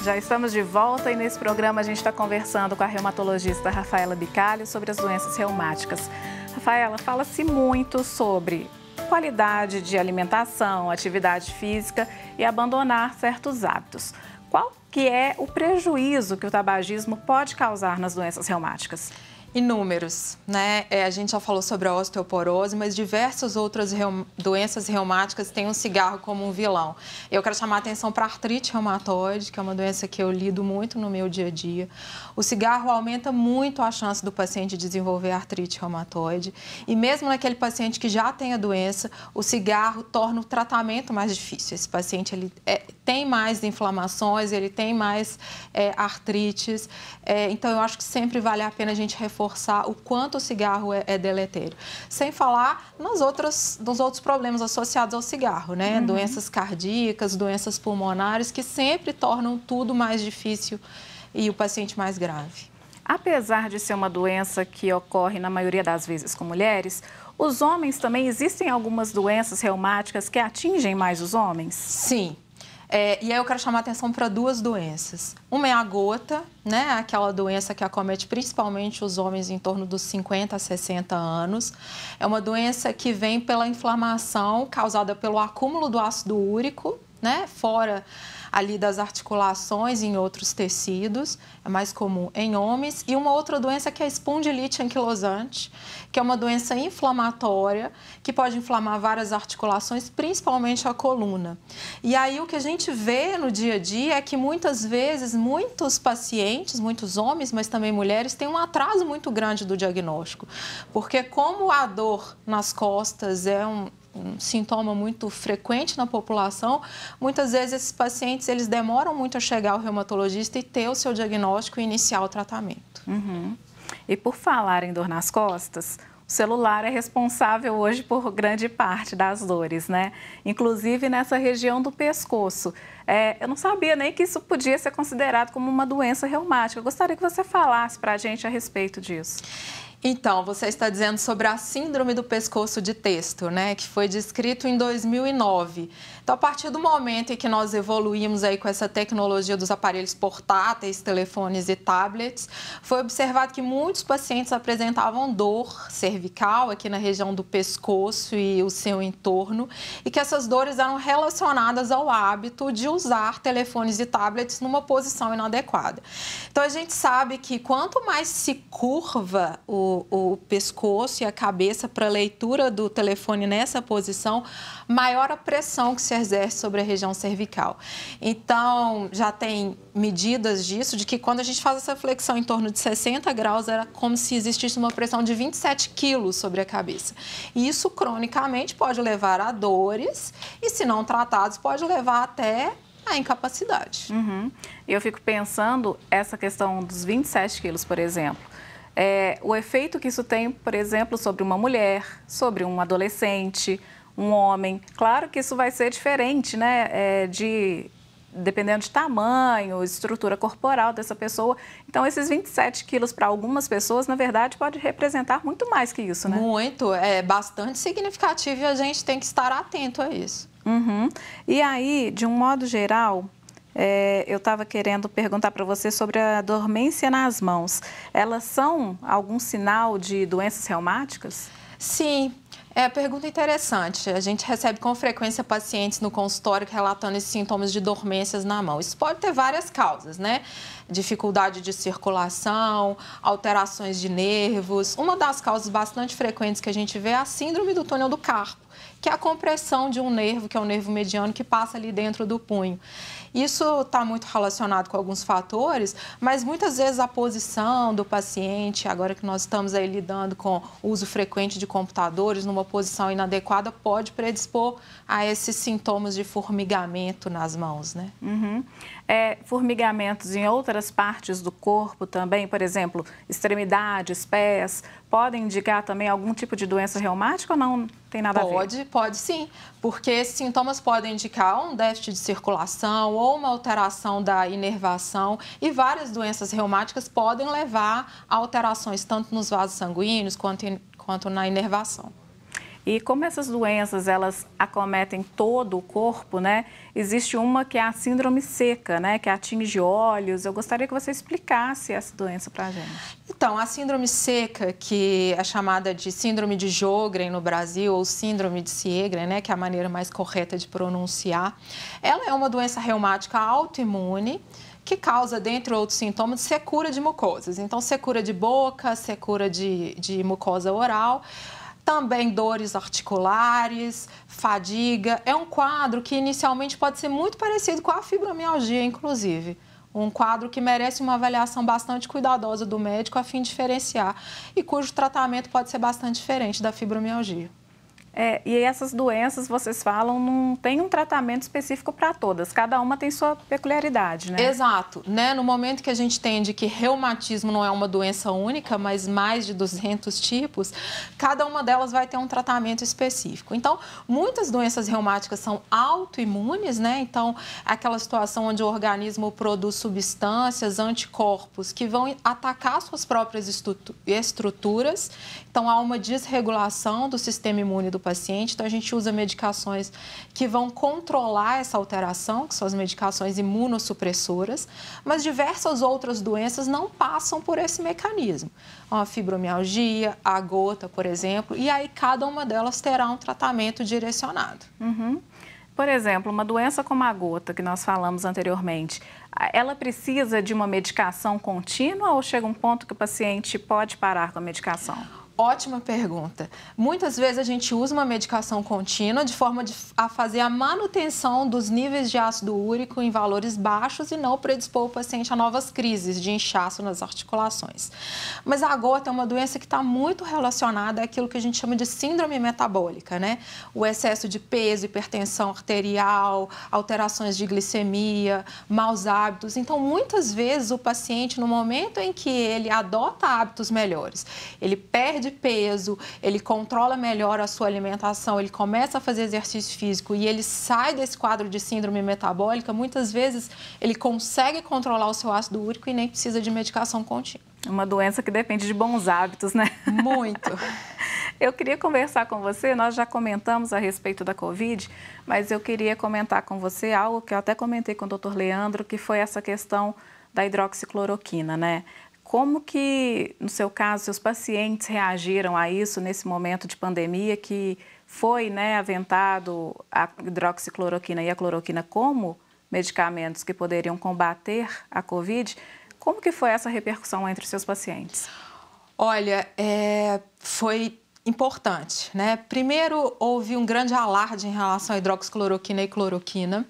Já estamos de volta e nesse programa a gente está conversando com a reumatologista Rafaela Bicalho sobre as doenças reumáticas. Rafaela, fala-se muito sobre qualidade de alimentação, atividade física e abandonar certos hábitos. Qual que é o prejuízo que o tabagismo pode causar nas doenças reumáticas? Inúmeros, né? A gente já falou sobre a osteoporose, mas diversas outras doenças reumáticas têm o cigarro como um vilão. Eu quero chamar a atenção para a artrite reumatoide, que é uma doença que eu lido muito no meu dia a dia. O cigarro aumenta muito a chance do paciente desenvolver artrite reumatoide. E mesmo naquele paciente que já tem a doença, o cigarro torna o tratamento mais difícil. Esse paciente tem mais inflamações, ele tem mais artrites. Então, eu acho que sempre vale a pena a gente reforçar o quanto o cigarro é deletério. Sem falar nos outros problemas associados ao cigarro, né? Uhum. Doenças cardíacas, doenças pulmonares, que sempre tornam tudo mais difícil e o paciente mais grave. Apesar de ser uma doença que ocorre na maioria das vezes com mulheres, os homens também, existem algumas doenças reumáticas que atingem mais os homens? Sim. E aí eu quero chamar a atenção para duas doenças. Uma é a gota, né? Aquela doença que acomete principalmente os homens em torno dos 50 a 60 anos. É uma doença que vem pela inflamação causada pelo acúmulo do ácido úrico, né? Fora ali das articulações em outros tecidos, é mais comum em homens. E uma outra doença que é a espondilite anquilosante, que é uma doença inflamatória que pode inflamar várias articulações, principalmente a coluna. E aí o que a gente vê no dia a dia é que muitas vezes muitos pacientes, muitos homens, mas também mulheres, têm um atraso muito grande do diagnóstico, porque como a dor nas costas é um sintoma muito frequente na população, muitas vezes esses pacientes eles demoram muito a chegar ao reumatologista e ter o seu diagnóstico e iniciar o tratamento. Uhum. E por falar em dor nas costas, o celular é responsável hoje por grande parte das dores, né? Inclusive nessa região do pescoço. Eu não sabia nem que isso podia ser considerado como uma doença reumática. Eu gostaria que você falasse para a gente a respeito disso. Então, você está dizendo sobre a síndrome do pescoço de Testo, né, que foi descrito em 2009. Então, a partir do momento em que nós evoluímos aí com essa tecnologia dos aparelhos portáteis, telefones e tablets, foi observado que muitos pacientes apresentavam dor cervical aqui na região do pescoço e o seu entorno, e que essas dores eram relacionadas ao hábito de usar telefones e tablets numa posição inadequada. Então, a gente sabe que quanto mais se curva o pescoço e a cabeça para a leitura do telefone nessa posição, maior a pressão que se exerce sobre a região cervical. Então, já tem medidas disso, de que quando a gente faz essa flexão em torno de 60 graus, era como se existisse uma pressão de 27 quilos sobre a cabeça. E isso, cronicamente, pode levar a dores e, se não tratados, pode levar até a incapacidade. Uhum. Eu fico pensando, essa questão dos 27 quilos, por exemplo, o efeito que isso tem, por exemplo, sobre uma mulher, sobre um adolescente, um homem. Claro que isso vai ser diferente, né? Dependendo de tamanho, estrutura corporal dessa pessoa. Então, esses 27 quilos para algumas pessoas, na verdade, pode representar muito mais que isso, né? Muito, é bastante significativo e a gente tem que estar atento a isso. Uhum. E aí, de um modo geral, eu estava querendo perguntar para você sobre a dormência nas mãos. Elas são algum sinal de doenças reumáticas? Sim. Pergunta interessante. A gente recebe com frequência pacientes no consultório relatando esses sintomas de dormências na mão. Isso pode ter várias causas, né? Dificuldade de circulação, alterações de nervos. Uma das causas bastante frequentes que a gente vê é a síndrome do túnel do carpo, que é a compressão de um nervo, que é o nervo mediano, que passa ali dentro do punho. Isso está muito relacionado com alguns fatores, mas muitas vezes a posição do paciente, agora que nós estamos aí lidando com o uso frequente de computadores, numa posição inadequada, pode predispor a esses sintomas de formigamento nas mãos, né? Uhum. Formigamentos em outras partes do corpo também, por exemplo, extremidades, pés, podem indicar também algum tipo de doença reumática ou não tem nada a ver? Pode sim, porque esses sintomas podem indicar um déficit de circulação ou uma alteração da inervação, e várias doenças reumáticas podem levar a alterações tanto nos vasos sanguíneos quanto na inervação. E como essas doenças, elas acometem todo o corpo, né? Existe uma que é a síndrome seca, né? Que atinge olhos. Eu gostaria que você explicasse essa doença para a gente. Então, a síndrome seca, que é chamada de síndrome de Sjögren no Brasil, ou síndrome de Sjögren, né? Que é a maneira mais correta de pronunciar, ela é uma doença reumática autoimune, que causa, dentre outros sintomas, secura de mucosas. Então, secura de boca, secura de mucosa oral, também dores articulares, fadiga. É um quadro que inicialmente pode ser muito parecido com a fibromialgia, inclusive. Um quadro que merece uma avaliação bastante cuidadosa do médico a fim de diferenciar e cujo tratamento pode ser bastante diferente da fibromialgia. E essas doenças, vocês falam, não tem um tratamento específico para todas. Cada uma tem sua peculiaridade, né? Exato. Né? No momento que a gente entende que reumatismo não é uma doença única, mas mais de 200 tipos, cada uma delas vai ter um tratamento específico. Então, muitas doenças reumáticas são autoimunes, né? Então, aquela situação onde o organismo produz substâncias, anticorpos, que vão atacar suas próprias estruturas. Então, há uma desregulação do sistema imune do paciente, então a gente usa medicações que vão controlar essa alteração, que são as medicações imunossupressoras, mas diversas outras doenças não passam por esse mecanismo. A fibromialgia, a gota, por exemplo, e aí cada uma delas terá um tratamento direcionado. Uhum. Por exemplo, uma doença como a gota, que nós falamos anteriormente, ela precisa de uma medicação contínua ou chega um ponto que o paciente pode parar com a medicação? Ótima pergunta. Muitas vezes a gente usa uma medicação contínua de forma a fazer a manutenção dos níveis de ácido úrico em valores baixos e não predispor o paciente a novas crises de inchaço nas articulações. Mas a gota é uma doença que está muito relacionada àquilo que a gente chama de síndrome metabólica, né? O excesso de peso, hipertensão arterial, alterações de glicemia, maus hábitos. Então, muitas vezes o paciente, no momento em que ele adota hábitos melhores, ele perde de peso, ele controla melhor a sua alimentação, ele começa a fazer exercício físico e ele sai desse quadro de síndrome metabólica, muitas vezes ele consegue controlar o seu ácido úrico e nem precisa de medicação contínua. Uma doença que depende de bons hábitos, né? Muito. Eu queria conversar com você, nós já comentamos a respeito da Covid, mas eu queria comentar com você algo que eu até comentei com o Dr. Leandro, que foi essa questão da hidroxicloroquina, né? Como que, no seu caso, seus pacientes reagiram a isso nesse momento de pandemia que foi, né, aventado a hidroxicloroquina e a cloroquina como medicamentos que poderiam combater a Covid? Como que foi essa repercussão entre seus pacientes? Olha, foi importante, né? Primeiro, houve um grande alarde em relação à hidroxicloroquina e cloroquina.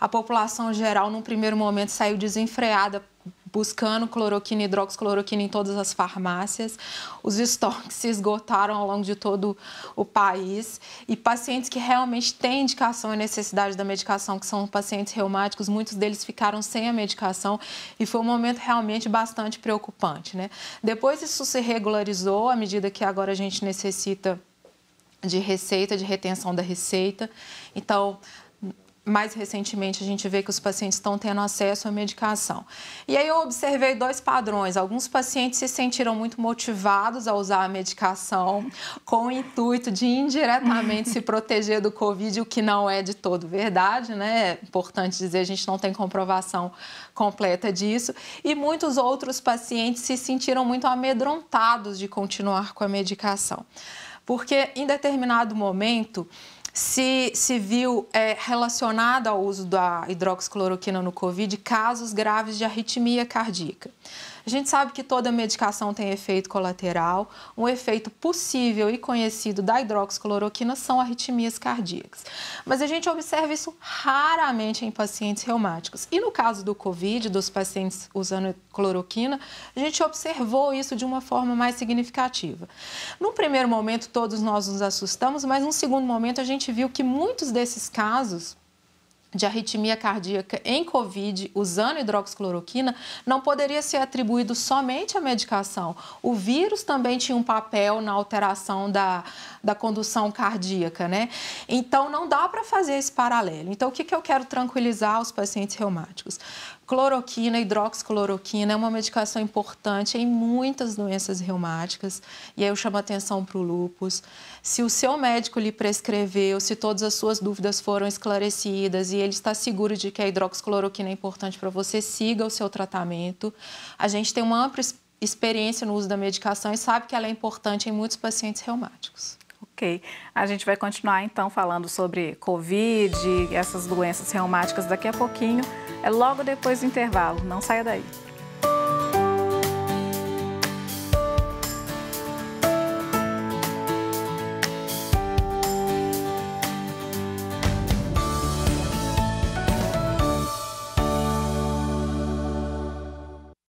A população geral, num primeiro momento, saiu desenfreada buscando cloroquina e hidroxicloroquina em todas as farmácias. Os estoques se esgotaram ao longo de todo o país e pacientes que realmente têm indicação e necessidade da medicação, que são pacientes reumáticos, muitos deles ficaram sem a medicação e foi um momento realmente bastante preocupante, né? Depois isso se regularizou à medida que agora a gente necessita de receita, de retenção da receita. Então, mais recentemente, a gente vê que os pacientes estão tendo acesso à medicação. E aí eu observei dois padrões. Alguns pacientes se sentiram muito motivados a usar a medicação com o intuito de indiretamente se proteger do Covid, o que não é de todo verdade, né? É importante dizer, a gente não tem comprovação completa disso. E muitos outros pacientes se sentiram muito amedrontados de continuar com a medicação. Porque em determinado momento se viu relacionado ao uso da hidroxicloroquina no Covid casos graves de arritmia cardíaca. A gente sabe que toda medicação tem efeito colateral. Um efeito possível e conhecido da hidroxicloroquina são arritmias cardíacas. Mas a gente observa isso raramente em pacientes reumáticos. E no caso do Covid, dos pacientes usando cloroquina, a gente observou isso de uma forma mais significativa. No primeiro momento, todos nós nos assustamos, mas no segundo momento, a gente viu que muitos desses casos de arritmia cardíaca em Covid, usando hidroxicloroquina, não poderia ser atribuído somente à medicação. O vírus também tinha um papel na alteração da condução cardíaca, né? Então, não dá para fazer esse paralelo. Então, o que eu quero tranquilizar os pacientes reumáticos? Cloroquina, hidroxicloroquina é uma medicação importante em muitas doenças reumáticas, e aí eu chamo a atenção para o lúpus. Se o seu médico lhe prescreveu, se todas as suas dúvidas foram esclarecidas e ele está seguro de que a hidroxicloroquina é importante para você, siga o seu tratamento. A gente tem uma ampla experiência no uso da medicação e sabe que ela é importante em muitos pacientes reumáticos. Ok. A gente vai continuar então falando sobre Covid e essas doenças reumáticas daqui a pouquinho, logo depois do intervalo. Não saia daí.